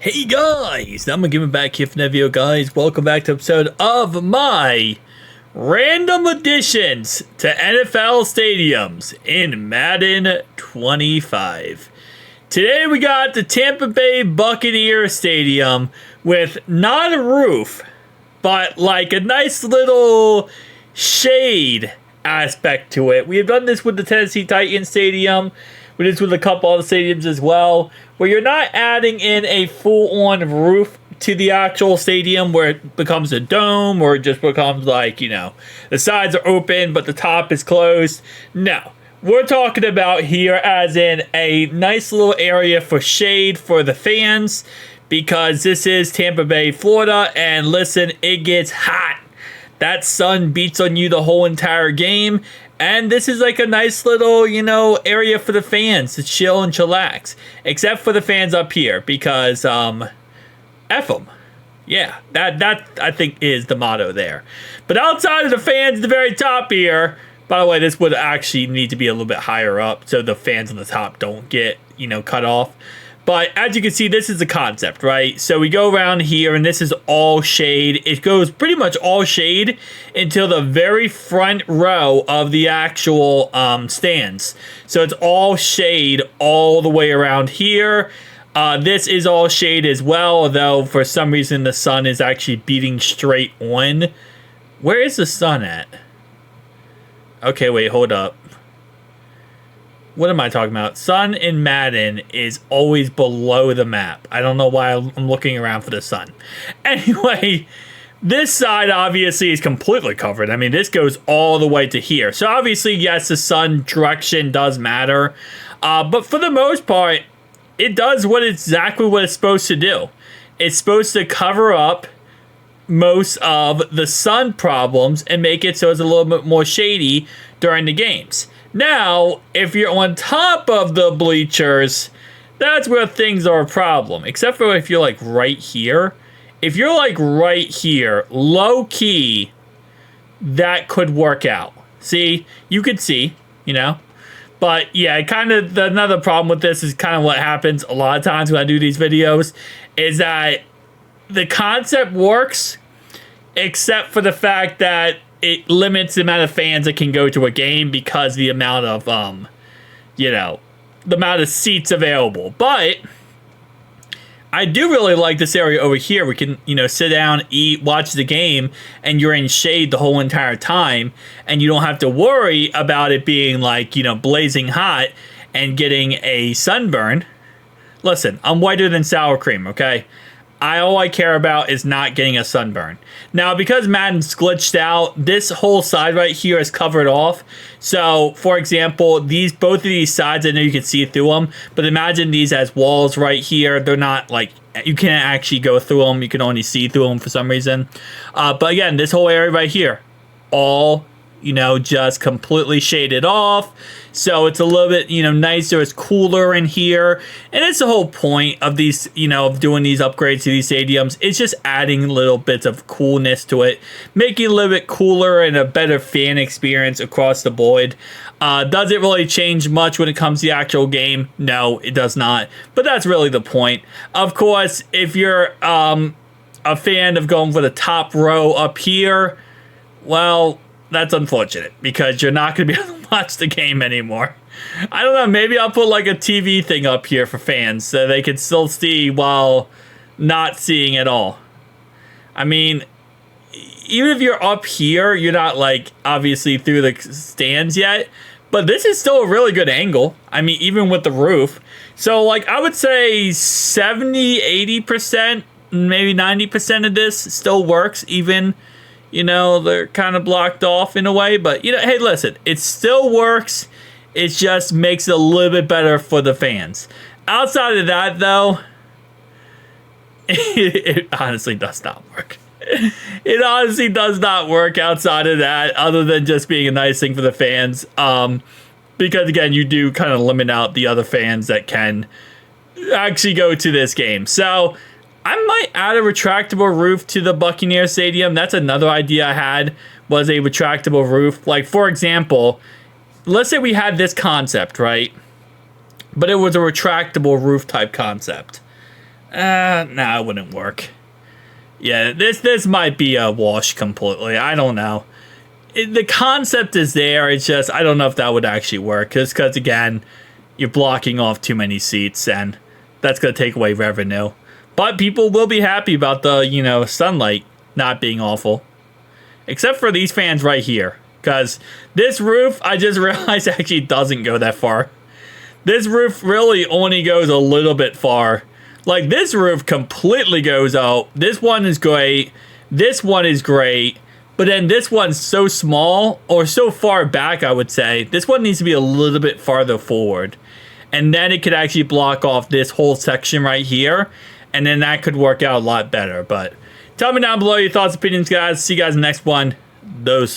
Hey guys, I'm giving back here from that video, guys. Welcome back to episode of my random additions to NFL stadiums in Madden 25. Today we got the Tampa Bay Buccaneers stadium with not a roof, but like a nice little shade aspect to it. We have done this with the Tennessee Titans stadium. We did this with a couple other stadiums as well, where you're not adding in a full-on roof to the actual stadium where it becomes a dome or it just becomes like, you know, the sides are open but the top is closed. No, we're talking about here as in a nice little area for shade for the fans, because this is Tampa Bay, Florida, and listen, it gets hot. That sun beats on you the whole entire game. And this is like a nice little, you know, area for the fans to chill and chillax. Except for the fans up here, because, F them. Yeah, that I think is the motto there. But outside of the fans at the very top here, by the way, this would actually need to be a little bit higher up so the fans on the top don't get, you know, cut off. But as you can see, this is the concept, right? So we go around here, and this is all shade. It goes pretty much all shade until the very front row of the actual stands. So it's all shade all the way around here. This is all shade as well, although for some reason the sun is actually beating straight on. Where is the sun at? Okay, wait, hold up. What am I talking about? Sun in Madden is always below the map. I don't know why I'm looking around for the sun. Anyway, this side obviously is completely covered. I mean, this goes all the way to here. So obviously, yes, the sun direction does matter. But for the most part, it does exactly what it's supposed to do. It's supposed to cover up most of the sun problems and make it so it's a little bit more shady during the games. Now, if you're on top of the bleachers, that's where things are a problem. Except for if you're like right here. If you're like right here, low key, that could work out. See, you could see, you know. But yeah, kind of another problem with this is kind of what happens a lot of times when I do these videos, is that the concept works, except for the fact that it limits the amount of fans that can go to a game because the amount of, you know, the amount of seats available. But I do really like this area over here. We can, you know, sit down, eat, watch the game, and you're in shade the whole entire time. And you don't have to worry about it being like, you know, blazing hot and getting a sunburn. Listen, I'm whiter than sour cream, okay? All I care about is not getting a sunburn. Now, because Madden's glitched out, this whole side right here is covered off. So, for example, both of these sides, I know you can see through them, but imagine these as walls right here. They're not like, you can't actually go through them. You can only see through them for some reason. But again, this whole area right here, all, you know, just completely shaded off. So it's a little bit, you know, nicer. It's cooler in here. And it's the whole point of these, you know, of doing these upgrades to these stadiums. It's just adding little bits of coolness to it, making it a little bit cooler and a better fan experience across the board. Does it really change much when it comes to the actual game? No, it does not. But that's really the point. Of course, if you're a fan of going for the top row up here, well, that's unfortunate, because you're not going to be able to watch the game anymore. I don't know, maybe I'll put like a TV thing up here for fans so they can still see while not seeing at all. I mean, even if you're up here, you're not like obviously through the stands yet, but this is still a really good angle. I mean, even with the roof. So like I would say 70, 80%, maybe 90% of this still works, even, you know, they're kind of blocked off in a way. But, you know, hey, listen, it still works. It just makes it a little bit better for the fans. Outside of that, though, it honestly does not work. It honestly does not work outside of that, other than just being a nice thing for the fans. Because, again, you do kind of limit out the other fans that can actually go to this game. So I might add a retractable roof to the Buccaneers stadium. That's another idea I had, was a retractable roof. Like, for example, let's say we had this concept, right? But it was a retractable roof type concept. Nah, it wouldn't work. Yeah, this might be a wash completely. I don't know. The concept is there. It's just I don't know if that would actually work. Because again, you're blocking off too many seats, and that's gonna take away revenue. But people will be happy about the sunlight not being awful, except for these fans right here. Because this roof, I just realized actually doesn't go that far. This roof really only goes a little bit far. Like, this roof completely goes out. This one is great. This one is great. But then this one's so small, or so far back, I would say. This one needs to be a little bit farther forward. And then it could actually block off this whole section right here. And then that could work out a lot better. But tell me down below your thoughts, opinions, guys. See you guys in the next one. Those.